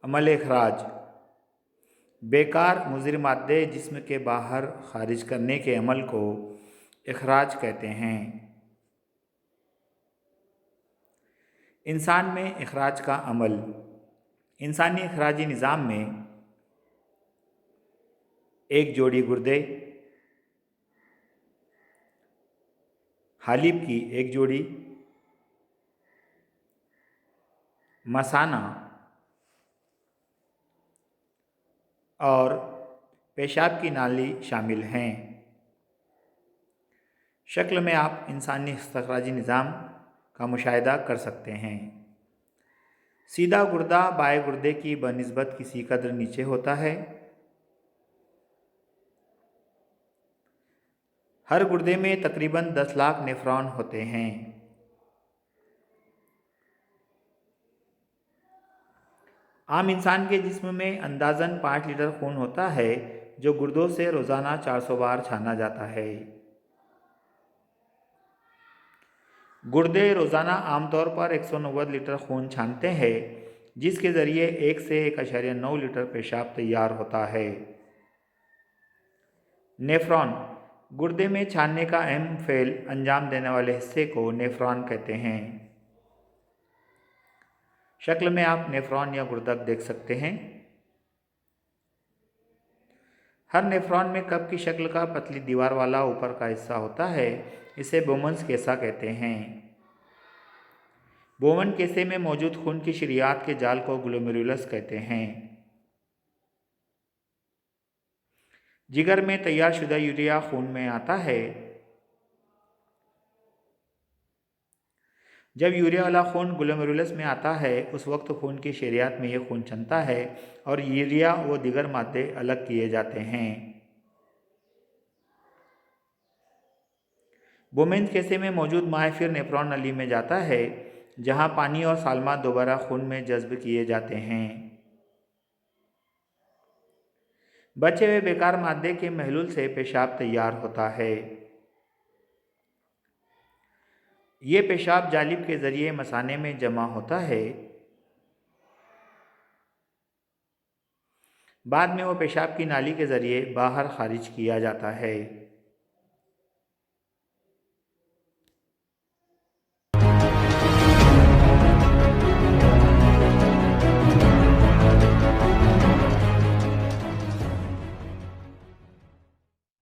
अमल इखराज बेकार मुज़िर मादे जिस्म के बाहर खारिज करने के अमल को इखराज कहते हैं। इंसान में इखराज का अमल। इंसानी इखराजी निज़ाम में एक जोड़ी गुर्दे, हालिब की एक जोड़ी, मसाना और पेशाब की नाली शामिल हैं। शक्ल में आप इंसानी इखराजी निज़ाम का मुशाहिदा कर सकते हैं। सीधा गुर्दा बाएं गुर्दे की बनिस्बत किसी कदर नीचे होता है। हर गुर्दे में तकरीबन 10 लाख नेफ्रॉन होते हैं। आम इंसान के जिस्म में अंदाज़न 5 लीटर खून होता है, जो गुर्दों से रोज़ाना 400 बार छाना जाता है। गुर्दे रोज़ाना आमतौर पर 190 लीटर खून छानते हैं, जिसके ज़रिए 1 से 1.9 लीटर पेशाब तैयार होता है। नेफ्रॉन गुर्दे में छानने का अहम फ़ेल अंजाम देने वाले हिस्से को नेफ्रॉन कहते हैं। शक्ल में आप नेफ्रॉन या गुर्दक देख सकते हैं। हर नेफ्रॉन में कप की शक्ल का पतली दीवार वाला ऊपर का हिस्सा होता है। इसे बोमन्स केसा कहते हैं। बोमन केसे में मौजूद खून की शरीयात के जाल को ग्लोमेरुलस कहते हैं। जिगर में तैयार शुदा यूरिया खून में आता है। जब यूरिया वाला खून ग्लोमेरुलस में आता है, उस वक्त खून की शरीयात में यह खून चलता है और यूरिया व दीगर मादे अलग किए जाते हैं। बोमेन्स केसे में मौजूद माए फिर नेफ्रॉन नली में जाता है, जहां पानी और साल्मा दोबारा खून में जज्ब किए जाते हैं। बचे हुए बेकार मादे के महलूल से पेशाब तैयार होता है। ये पेशाब जालिब के ज़रिए मसाने में जमा होता है। बाद में वो पेशाब की नाली के ज़रिए बाहर खारिज किया जाता है।